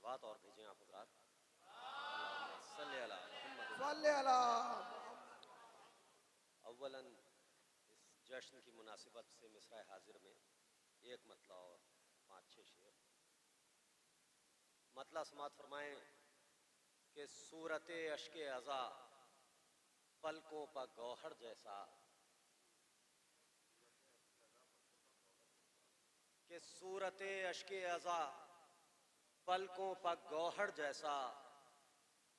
सलवात और भेजें आप हजरात। सल्ले अला मुहम्मद। सल्ले अला। अव्वलन इस जश्न की मुनासिबत से मिसरा हाजिर में एक मतला और 5-6 शेर। मतला समात फरमाएं कि सूरत अश्के अज़ा पलकों पर गौहर जैसा, कि सूरत अश्के अज़ा पलकों पर गौहर जैसा,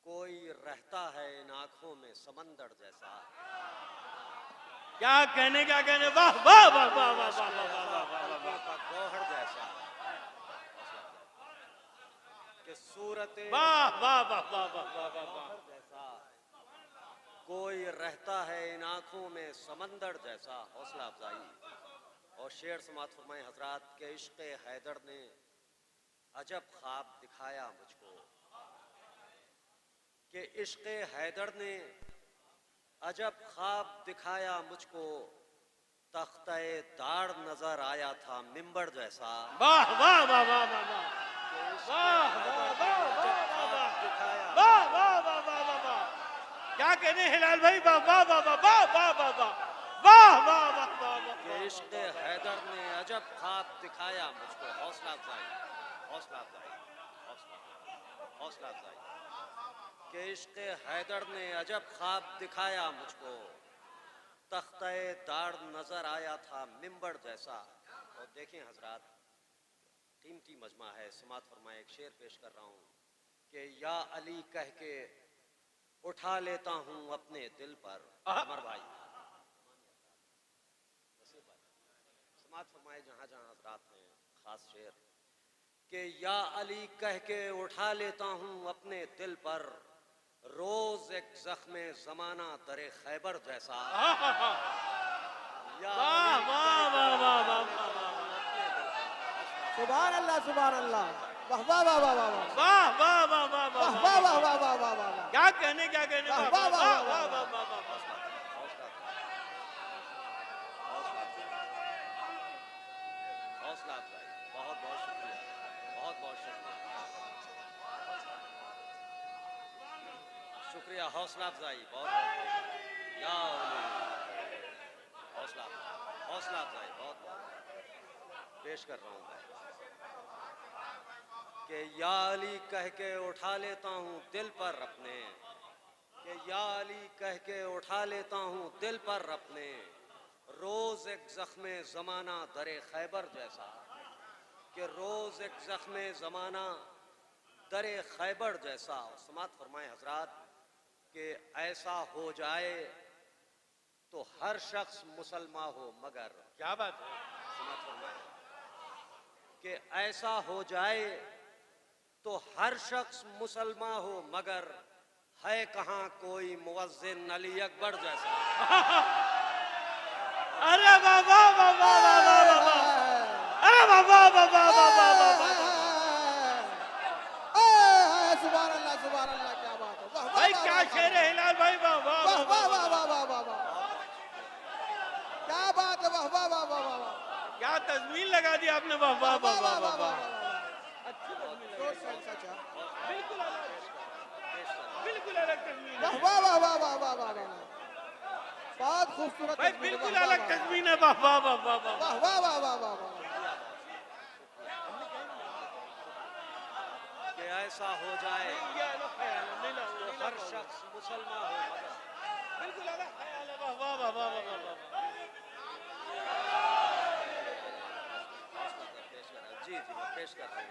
कोई रहता है इन आंखों में समंदर जैसा। क्या कहने वाह वाह वाह वाह वाह वाह वाह पलकों पर गौहर जैसा, कि सूरत वाह वाह वाह वाह वाह वाह वाह गौहर जैसा, कोई रहता है इन आंखों में समंदर जैसा। हौसला अफजाई। और शेर समात फरमाए हजरात के इश्क़ हैदर ने अजब ख्वाब दिखाया मुझको, कि इश्क़ हैदर ने अजब ख्वाब दिखाया मुझको, तख्ते दाड़ नजर आया था मिंबर जैसा। वाह वाह वाह वाह वाह वाह वाह वाह वाह वाह वाह वाह वाह। क्या कहने हिलाल भाई, वाह वाह वाह वाह वाह वाह वाह वाह वाह वाह वाह वाह। कि इश्क़ हैदर ने अजब ख्वाब दिखाया मुझको। हौसला अफजाई, हौसला अफजाई, हौसला अफजाई। कि इश्क़ हैदर ने अजब ख्वाब दिखाया मुझको, तख्ते दाड़ नजर आया था मिंबर जैसा। और देखें हजरात, कीमती मजमा है। समात फरमाए एक शेर पेश कर रहा हूँ कि या अली कह के उठा लेता हूँ अपने दिल पर। अमर भाई, समात फरमाए जहाँ जहाँ हजरात हैं, खास शेर कि या अली कह के उठा लेता हूँ अपने दिल पर, रोज एक जख्म जमाना दरे खैबर जैसा। या वाह वाह वाह वाह वाह सुभान अल्लाह सुभान अल्लाह। वाह वाह वाह वाह वाह वाह वाह वाह वाह वाह वाह वाह वाह वाह वाह वाह वाह। क्या कहने वाह वाह वाह वाह वाह वाह वाह। हौसला अफजाई, बहुत बहुत शुक्रिया, बहुत बहुत शुक्रिया, शुक्रिया। हौसला अफजाई, बहुत बहुत या हौसला, हौसला अफजाई बहुत बहुत पेश कर रहा हूँ मैं कि या अली कह के उठा लेता हूँ दिल पर अपने, कि या अली कह के उठा लेता हूँ दिल पर अपने, रोज एक जख्म जमाना दरे खैबर जैसा। कि रोज एक जख्म जमाना दरे खैबर जैसा। समात फरमाए हजरात कि ऐसा हो जाए तो हर शख्स मुसलमान हो मगर। क्या बात है। समात फरमाए कि ऐसा हो जाए तो हर शख्स मुसलमान हो मगर, है कहाँ कोई मुअज्जिन अली अकबर जैसा। अरे वाह वाह वाह वाह वाह वाह वाह। अरे वाह वाह वाह वाह वाह वाह वाह। सुभान अल्लाह सुभान अल्लाह। क्या बात है। वाह भाई क्या शेर है हिलाल भाई, वाह वाह वाह वाह वाह वाह वाह वाह वाह। क्या बात है। वाह वाह वाह वाह वाह वाह। क्या तस्मीन लगा दी आपने, वाह वाह वाह वाह वाह वाह। बिल्कुल अलग, बिल्कुल अलग तस्मीन है। वाह वाह वाह वाह वाह वाह वाह वाह। बहुत खूबसूरत भाई बिल्कुल अलग तस्मीन है, वाह वाह वाह वाह वाह वाह वाह वाह वाह वाह वाह। कि ऐसा हो जाए तो हर शख्स मुसलमान हो मगर। बिल्कुल अलग ख्याल है, वाह वाह वाह वाह वाह वाह। जी जी मैं पेश कर रहा हूँ।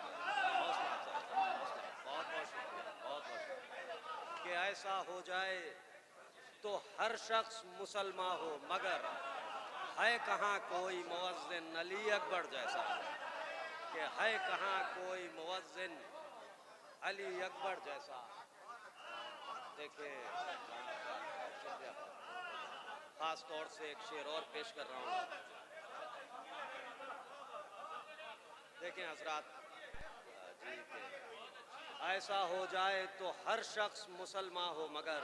हौसला अफजाई, हौसला, बहुत बहुत शुक्रिया, बहुत बहुत शुक्रिया। कि ऐसा हो जाए तो हर शख्स मुसलमान हो मगर, है कहाँ कोई मुअज्जिन अली अकबर जैसा। कि है कहाँ कोई मुअज्जिन अली अकबर जैसा। देखिए, खास तौर से एक शेर और पेश कर रहा हूँ। देखें हजरात जी के ऐसा हो जाए तो हर शख्स मुसलमान हो मगर,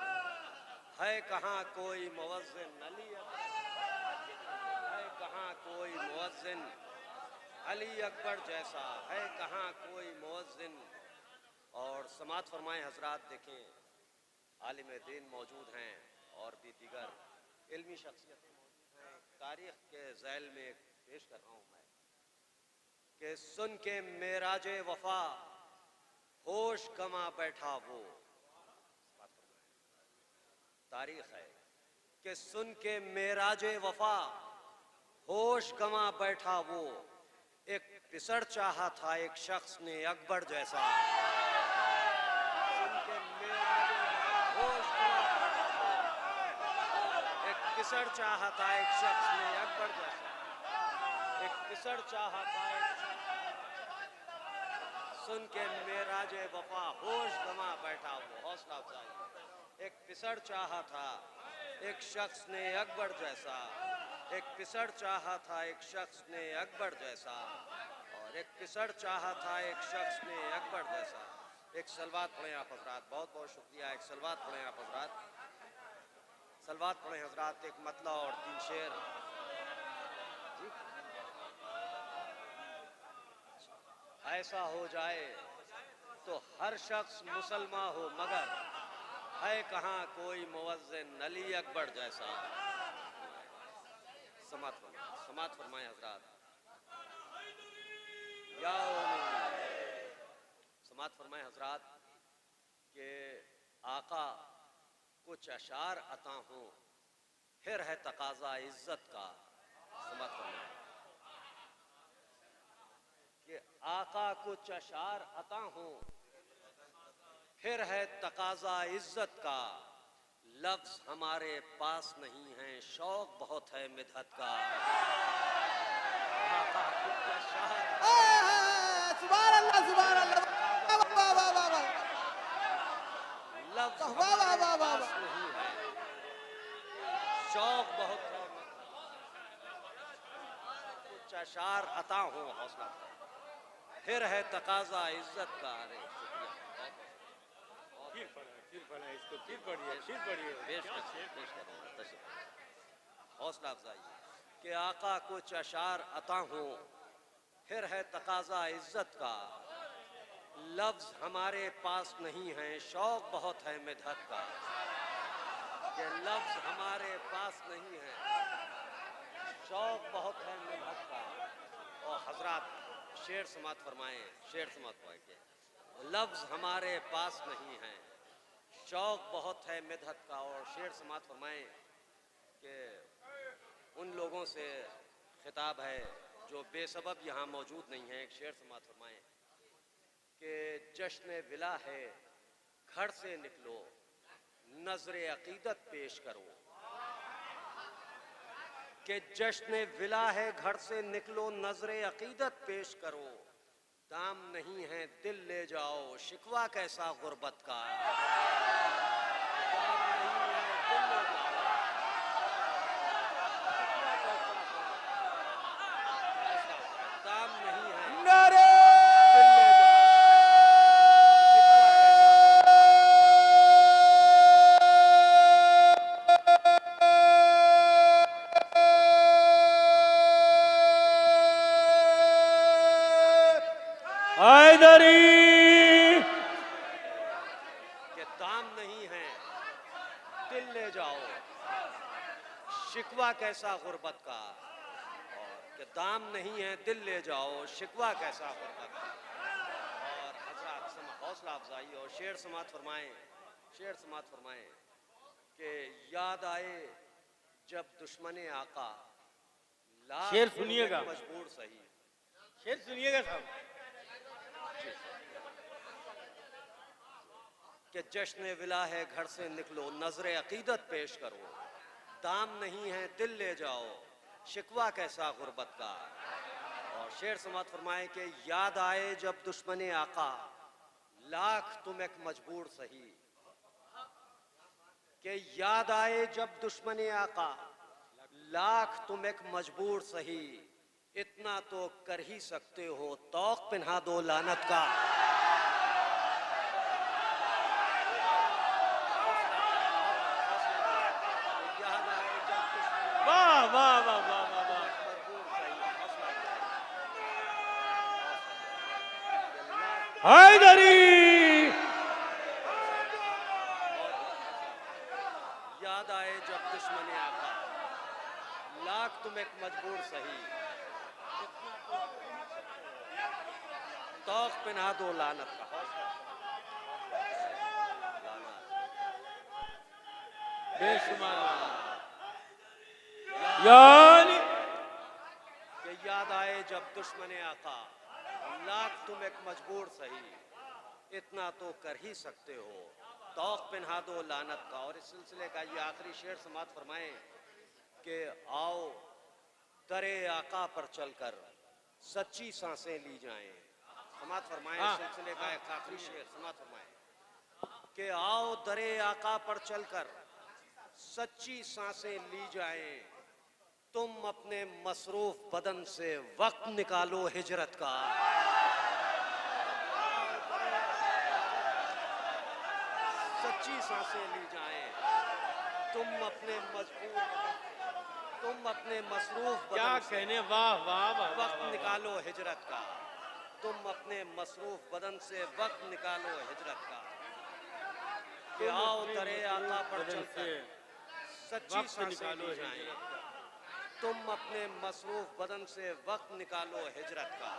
है कहाँ कोई मुअज्जिन अली अकबर, है कहाँ कोई मुअज्जिन अली अकबर जैसा। है कहाँ कोई मुअज्जिन और समात फरमाएं हजरात। देखें आलिम दीन मौजूद हैं और भी दीगर इल्मी शख्सियतें मौजूद हैं। तारीख के ज़ैल में पेश कर रहा हूँ मैं कि सुन के मेराजे वफा होश गमा बैठा वो। तारीख है कि सुन के मेराजे वफा होश गमा बैठा वो। एक पिसड़ चाहा था एक शख्स ने अकबर जैसा। सुन के मेराजे होश गमा बैठा वो। एक पिसड़ चाहा था एक शख्स ने अकबर जैसा। एक पिसड़ चाहा था एक सुन के मेराजे वफा होश गमा बैठा वो। हौसला अफजाई। एक पिसड़ चाहा था एक शख्स ने अकबर जैसा। एक पिसड़ चाहा था एक शख्स ने अकबर जैसा। और एक पिसड़ चाहा था एक शख्स ने अकबर जैसा। एक सलवात पढ़ें आप हजरात। बहुत बहुत शुक्रिया। एक सलवात पढ़ें आप हजरात। सलवात पढ़ें हजरात। एक मतला और 3 शेर। ऐसा हो जाए तो हर शख्स मुसलमान हो मगर है कहाँ कोई मुअज्जिन अली अकबर जैसा। समात फरमाए हजरात। या समात फरमाए हजरात के आका कुछ अशार अता हूँ फिर है तकाजा इज्जत का। समात फरमाए कि आका कुछ अशार अता हूँ फिर है तकाजा इज्जत का। लफ्ज हमारे पास नहीं है शौक बहुत है मिदहत का। आका कुछ अशार सुभान अल्लाह सुभान अल्लाह। वाह वाह वाह वाह वाह। लफ्ज वाह वाह वाह हमारे वाह पास वाह। नहीं है शौक बहुत है। कुछ अशार अता हूँ हौसला फिर है तकाजा इज्जत का। अरे फिर पढ़िए पेश कर हौसला अफजाई कि आका कुछ अशार अता हूँ फिर है तकाजा इज्जत का। लफ्ज हमारे पास नहीं है शौक बहुत है मिदहत का। कि लफ्ज हमारे पास नहीं है शौक बहुत है मिदहत का। और हजरात शेर समात फरमाएं। शेर समात फरमाएं। लफ्ज हमारे पास नहीं है शौक बहुत है मिदहत का। और शेर समात फरमाएं कि उन लोगों से खिताब है जो बेसबब यहाँ मौजूद नहीं है। एक शेर समात फरमाएं कि जश्न विला है घर से निकलो नजरे अकीदत पेश करो। कि जश्न विला है घर से निकलो नजरे अकीदत पेश करो। दाम नहीं है दिल ले जाओ शिकवा कैसा गुर्बत का। दाम नहीं है दिल ले जाओ दाम नहीं है नारे दिल ले जाओ शिकवा हैदरी कि दाम नहीं है दिल ले जाओ शिकवा कैसा गुर्बत का। और कि दाम नहीं है दिल ले जाओ शिकवा कैसा गुर्बत का। और हजरात हौसला अफजाई और शेर समात फरमाएं। शेर समात फरमाएं कि याद आए जब दुश्मने आका लाख शेर सुनिएगा। मजबूर सही। शेर सुनिएगा साहब। कि जश्न विला है घर से निकलो नजरे अकीदत पेश करो। दाम नहीं है दिल ले जाओ शिकवा कैसा गुर्बत का। और शेर समात फरमाए कि याद आए जब दुश्मने आका लाख तुम एक मजबूर सही। कि याद आए जब दुश्मने आका लाख तुम एक मजबूर सही। इतना तो कर ही सकते हो तौक पिन्हा दो लानत का। वाह वाह वाह वाह वाह वाह। हैदरी दुश्मन आका, लाख तुम एक मजबूर सही, तौक पिन्हा दो लानत का। बेशुमार यानी कि याद आए जब दुश्मन आका, लाख तुम एक मजबूर सही, इतना तो कर ही सकते हो, तौक पिन्हा दो लानत का। और इस सिलसिले का ये आखिरी शेर समात फरमाएं कि आओ दरे आका पर चलकर सच्ची सांसें ली जाएं। समात फरमाएं इस सिलसिले का एक आखिरी शेर समात फरमाएं कि आओ दरे आका पर चलकर सच्ची सांसें ली जाएं, तुम अपने मसरूफ बदन से वक्त निकालो हिजरत का। सच्ची सांसें ली जाएं, तुम अपने मसरूफ क्या बदन से कहने, वाह वाह वाह वक्त निकालो हिजरत का। तुम अपने मसरूफ बदन से वक्त निकालो हिजरत का। कि आओ दरे आका पर चलकर सच्ची सांसें ली जाएं, तुम अपने मसरूफ बदन से वक्त निकालो हिजरत का।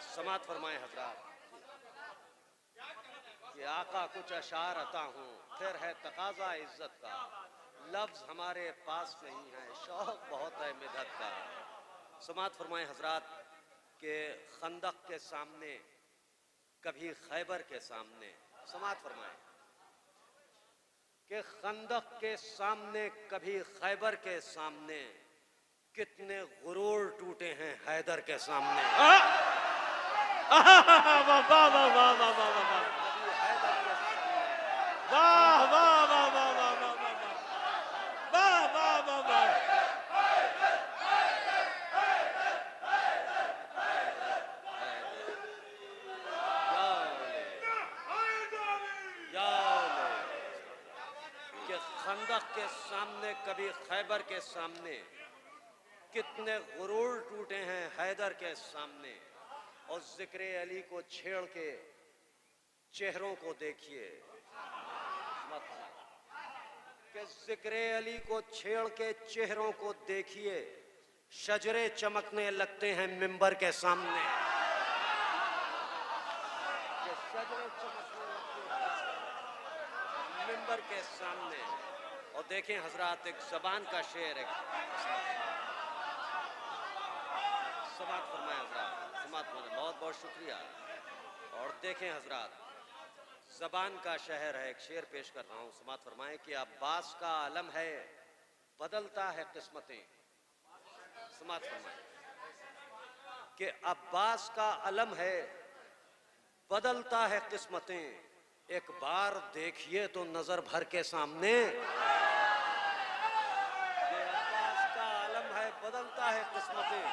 समात फरमाए हजरात कि आका कुछ अशार अता हूँ, फिर है तकाजा इज्जत का, लफ्ज हमारे पास नहीं है, शौक बहुत है मिदत का। समात फरमाए हजरात के खंदक के सामने कभी खैबर के सामने, समात फरमाए कि खंदक के सामने कभी खैबर के सामने, कितने गुरूर टूटे हैं हैदर के सामने। वाह वाह वाह वाह वाह वाह वाह वाह कभी हैदर के सामने, वाह वाह वाह वाह वाह वाह वाह वाह वाह वाह। कि खंदक के सामने कभी खैबर के सामने, कितने गुरूर टूटे हैं हैदर के सामने। और जिक्र अली को छेड़ के चेहरों को देखिए, कि जिक्र अली को छेड़ के चेहरों को देखिए, शजरे चमकने लगते हैं मिंबर के सामने। कि शजरे चमकने लगते हैं मिंबर के सामने। और देखें हजरात, एक जबान का शेर है, समात फरमाए हजरात, समात फरमाए, बहुत बहुत शुक्रिया। और देखें हजरात, जबान का शहर है, एक शेर पेश कर रहा हूँ, समात फरमाए कि अब्बास का आलम है, बदलता है किस्मतें। समात फरमाए कि अब्बास का अलम है, बदलता है किस्मतें, एक बार देखिए तो नजर भर के सामने। कि अब्बास का अलम है, बदलता है किस्मतें,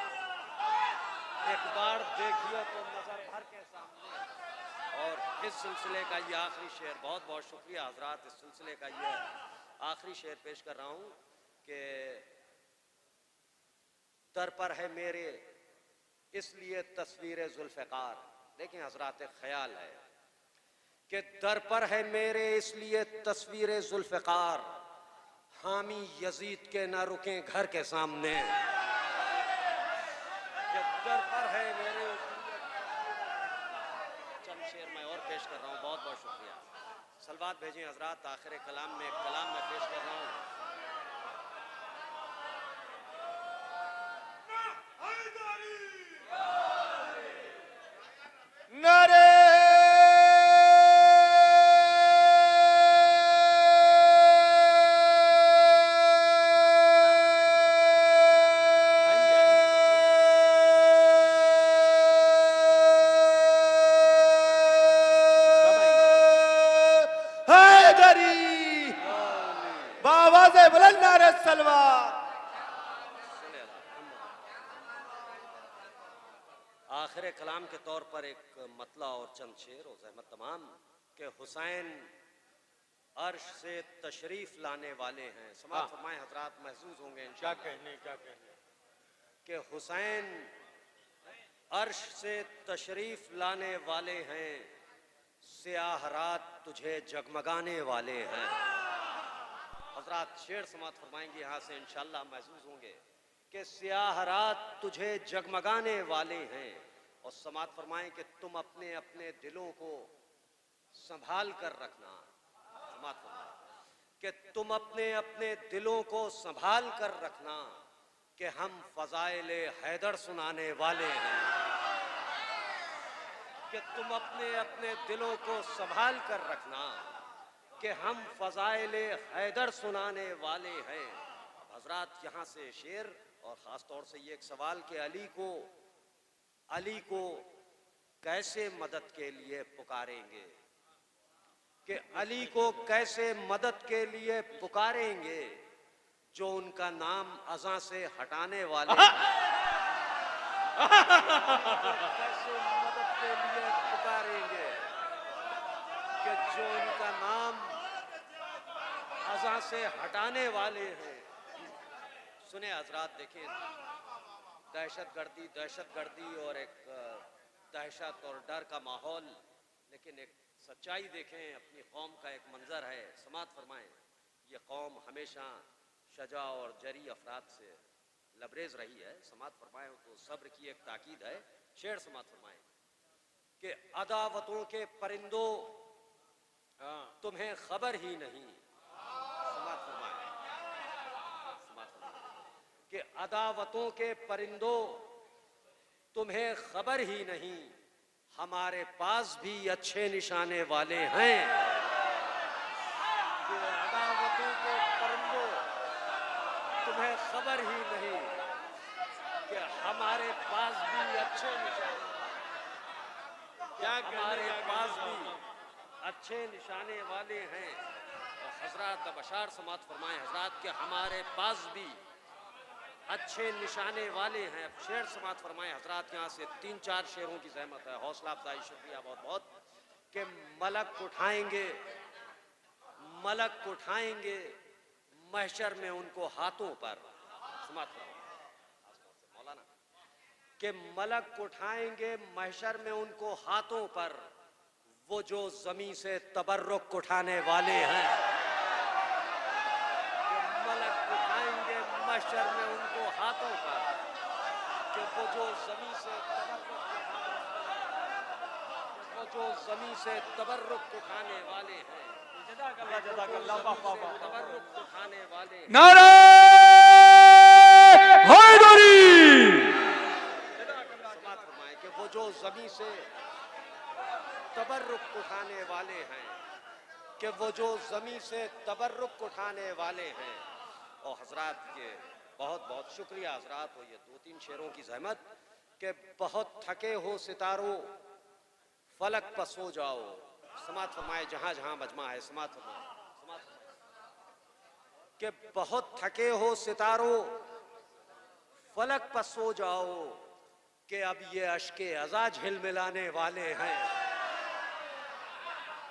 एक बार देखिए तो नजर भर के सामने। और इस सिलसिले का ये आखिरी शेर, बहुत बहुत शुक्रिया हजरात, इस सिलसिले का ये आखिरी शेर पेश कर रहा हूँ कि दर पर है मेरे इसलिए तस्वीर जुल्फ़िकार। देखें हजरात, एक ख्याल है कि दर पर है मेरे इसलिए तस्वीर जुल्फ़िकार, हामी यजीद के ना रुकें घर के सामने। दर पर है मेरे, चंद शेर मैं और पेश कर रहा हूँ, बहुत बहुत शुक्रिया। सलवात भेजें हजरात, आखिर कलाम में एक कलाम मैं पेश कर रहा हूँ। नारे हैदरी, बाबा से बुलंद नारे सलवात। आखिर कलाम के तौर पर एक मतला और चंद शेर हो ज़हमत तमाम कि हुसैन अर्श से तशरीफ लाने वाले हैं। समात फरमाए हजरात, महसूस होंगे क्या इंशाअल्लाह कहने कि हुसैन अर्श से तशरीफ लाने वाले हैं, स्याह रात तुझे जगमगाने वाले हैं। हजरात शेर समात फरमाएंगे यहाँ से, इंशाल्लाह महसूस होंगे कि स्याह रात तुझे जगमगाने वाले हैं। और समात फरमाएं कि तुम अपने अपने दिलों को संभाल कर रखना। समात फरमाएं कि तुम अपने अपने दिलों को संभाल कर रखना कि हम फजाइले हैदर सुनाने वाले हैं। कि तुम अपने अपने दिलों को संभाल कर रखना कि हम फजाइले हैदर सुनाने वाले हैं। अब हजरात यहाँ से शेर, और ख़ास तौर से ये एक सवाल कि अली को कैसे मदद के लिए पुकारेंगे, कि अली को कैसे मदद के लिए पुकारेंगे जो उनका नाम अज़ां से हटाने वाले हैं। कैसे मदद के लिए पुकारेंगे कि जो उनका नाम अज़ां से हटाने वाले हैं। सुने हजरात, देखिए दहशतगर्दी और एक दहशत और डर का माहौल, लेकिन एक सच्चाई देखें। अपनी कौम का एक मंजर है। समात फरमाएं, ये कौम हमेशा शजा और जरी अफराद से लबरेज रही है। समात फरमाएं तो सब्र की एक ताकीद है। शेर समात फरमाएं कि अदावतों के परिंदों तुम्हें खबर ही नहीं। समात फरमाएं कि अदावतों के परिंदों तुम्हें खबर ही नहीं, हमारे पास भी अच्छे निशाने वाले हैं। कि अदावतों के परिंदों तुम्हें खबर ही नहीं कि हमारे पास भी अच्छे निशाने, हमारे पास भी अच्छे निशाने वाले हैं। और हजरात अब अशार समात फरमाएं हजरात के हमारे पास भी अच्छे निशाने वाले हैं। अब शेर समात फरमाएं हजरात, यहाँ से 3-4 शेरों की जहमत है। हौसला अफजाई, शुक्रिया बहुत बहुत। कि मलक उठाएंगे महशर में उनको हाथों पर। समात फरमाएं मौलाना कि मलक उठाएंगे महशर में उनको हाथों पर, वो जो जमीन से तबर्रुक उठाने वाले हैं। मलक उठाएंगे महशर में उनको हाथों पर कि वो जो जमीन से तबर्रुक उठाने वाले हैं। तबर्रुक उठाने वाले हैं। नारे हैदरी। समात फरमाएं कि वो जो जमीन से तबर्रुक उठाने वाले हैं, कि वो जो जमीन से तबर्रुक उठाने वाले हैं। और हजरात के बहुत बहुत शुक्रिया हजरात। और ये 2-3 शेरों की जहमत कि बहुत थके हो सितारों फलक पर सो जाओ। समात फरमाए जहां जहां मजमा है। समात फरमाए कि बहुत थके हो सितारों फलक पर सो जाओ कि अब ये अश्के अज़ा झिलमिलाने वाले हैं।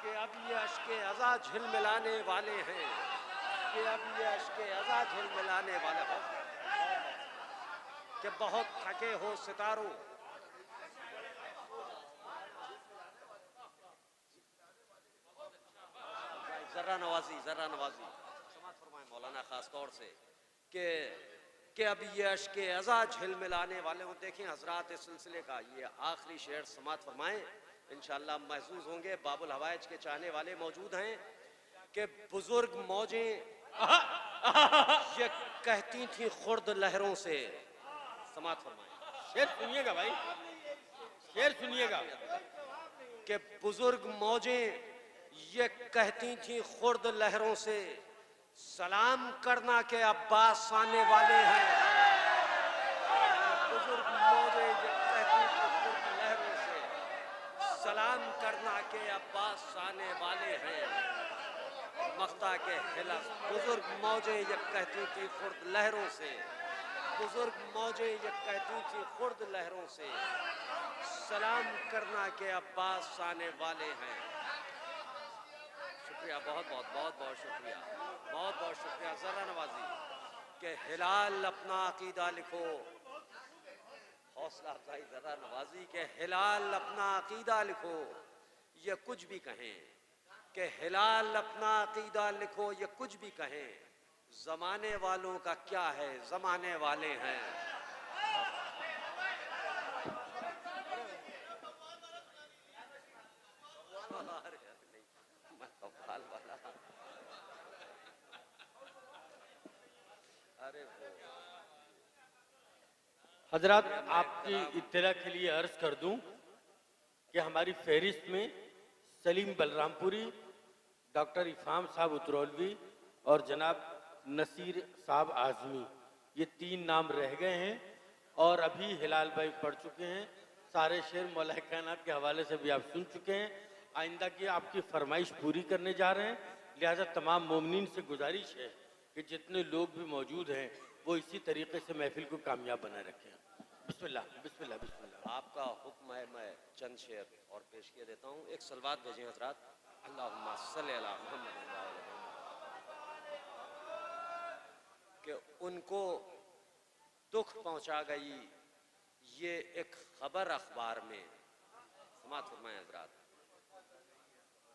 कि अब ये अश्के अज़ा झिलमिलाने वाले हैं। कि अब ये अश्के अज़ा झिलमिलाने वाले हैं। कि बहुत थके हो सितारों जर्रा नवाजी समात फरमाएं मौलाना खास तौर से कि अब ये अश्के अज़ा झिलमिलाने वाले हो। देखें हजरात, इस सिलसिले का ये आखिरी शेर समात फरमाएं, इंशाअल्लाह महसूस होंगे। बाबुल हवाइज के चाहने वाले मौजूद हैं कि बुजुर्ग मौजें ये कहती थी खुर्द लहरों से। समात फरमाएं, शेर सुनिएगा भाई, शेर सुनिएगा। कि बुजुर्ग मौजें ये कहती थी खुर्द लहरों से, सलाम करना के अब्बास आने वाले हैं। बुजुर्ग मौजें ये कहती थी खुर्द लहरों से, सलाम करना के अब्बास आने वाले हैं। मक्ता के हिलफ बुजुर्ग मौजें ये कहती थी खुर्द लहरों से, बुजुर्ग मौजें ये कहती थी खुर्द लहरों से, सलाम करना के अब्बास आने वाले हैं। शुक्रिया, बहुत बहुत शुक्रिया। जरा नवाजी के हिलाल अपना अकीदा लिखो। हौसला अफजाई जरा नवाजी के हिलाल अपना अकीदा लिखो ये कुछ भी कहें, कि हिलाल अपना अकीदा लिखो, ये कुछ भी कहें, जमाने वालों का क्या है, जमाने वाले हैं। हजरत, आपकी इत्तला के लिए अर्ज कर दूं कि हमारी फहरिस्त में सलीम बलरामपुरी, डॉक्टर इफ़ाम साहब उतरौलवी और जनाब नसीर साहब आज़मी, ये 3 नाम रह गए हैं और अभी हिलाल भाई पढ़ चुके हैं। सारे शेर मौला कायनात के हवाले से भी आप सुन चुके हैं। आइंदा की आपकी फरमाइश पूरी करने जा रहे हैं, लिहाजा तमाम मोमिनीन से गुजारिश है कि जितने लोग भी मौजूद हैं वो इसी तरीके से महफिल को कामयाब बनाए रखें। बिस्मिल्लाह बिस्मिल्लाह बिस्मिल्लाह। आपका हुक्म है, मैं चंद शेर और पेश किए देता हूँ। एक सलवात भेजें हजरात। अल्लाहुम्मा सल्ली अला मुहम्मद व अला मुहम्मद। कि उनको दुख पहुंचा गई ये एक खबर अखबार में, समात फरमाएं हजरात,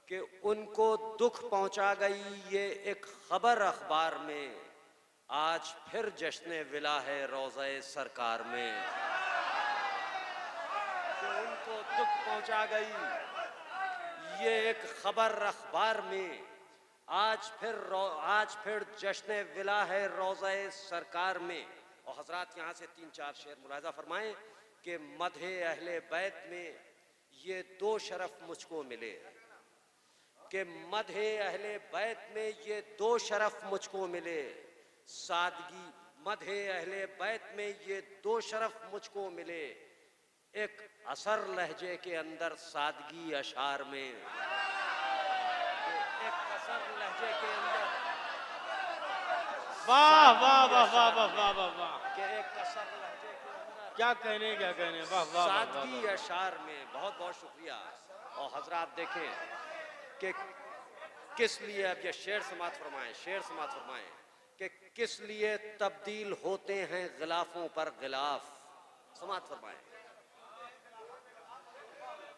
कि उनको दुख पहुंचा गई ये एक खबर अखबार में, आज फिर जश्न विला है रोज़े सरकार में। कि उनको दुख पहुंचा गई ये एक खबर अखबार में, आज फिर जश्न विला है रोज़े सरकार में। और हजरात यहाँ से 3-4 शेर मुलाहिज़ा फरमाएं कि मदहे अहले बैत में ये 2 शरफ मुझको मिले, कि मदहे अहले बैत में ये 2 शरफ मुझको मिले। सादगी मदहे अहले बैत में ये 2 शरफ मुझको मिले, एक असर लहजे के अंदर सादगी अशार में। एक असर लहजे के अंदर, वाह वाह वाह वाह वाह वाह वाह वाह, कि एक असर लहजे के अंदर क्या कहने वाह वाह वाह सादगी अशार में। बहुत बहुत शुक्रिया। और हजरात देखें कि किस लिए, अब ये शेर समात फरमाएं, शेर समात फरमाएं कि किस लिए तब्दील होते हैं गिलाफों पर गिलाफ। समात फरमाएं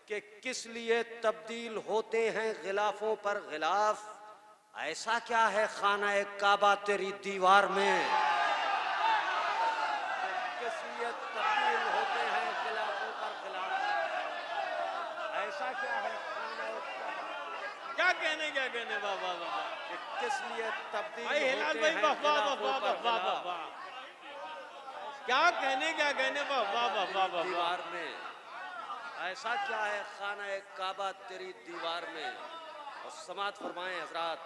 कि किस लिए तब्दील होते हैं गिलाफों पर गिलाफ। ऐसा क्या है खाना काबा तेरी दीवार में, किस लिए तब्दील होते हैं गिलाफों पर गिलाफ। ऐसा क्या है खाना क्या कहने वाह वाह वाह, कि किस लिए तब्दील भाई हिलाल भाई वाह वाह वाह वाह वाह वाह वाह, क्या कहने वाह वाह वाह वाह वाह। दीवार में ऐसा क्या है खाना काबा तेरी दीवार में। और समात फरमाएं हजरात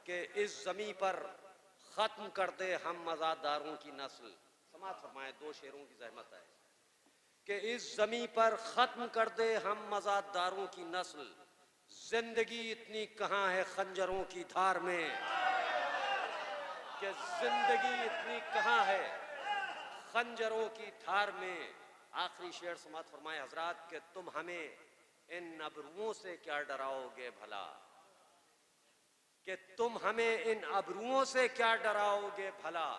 कि इस जमी पर खत्म कर दे हम मज़ादारों की नस्ल। समात फरमाएं, 2 शेरों की जहमत है कि इस जमी पर खत्म कर दे हम मज़ादारों की नस्ल। जिंदगी इतनी कहाँ है खंजरों की धार में, कि जिंदगी इतनी कहाँ है खंजरों की धार में। आखिरी शेर समात फरमाए हजरात कि तुम हमें इन अबरुओं से क्या डराओगे भला, कि तुम हमें इन अबरुओं से क्या डराओगे भला।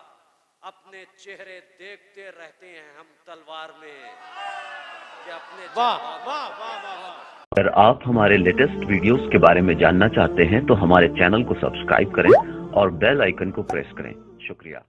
अपने चेहरे देखते रहते हैं हम तलवार में, कि अपने वाह वाह वाह वाह। अगर आप हमारे लेटेस्ट वीडियोस के बारे में जानना चाहते हैं तो हमारे चैनल को सब्सक्राइब करें और बेल आइकन को प्रेस करें। शुक्रिया।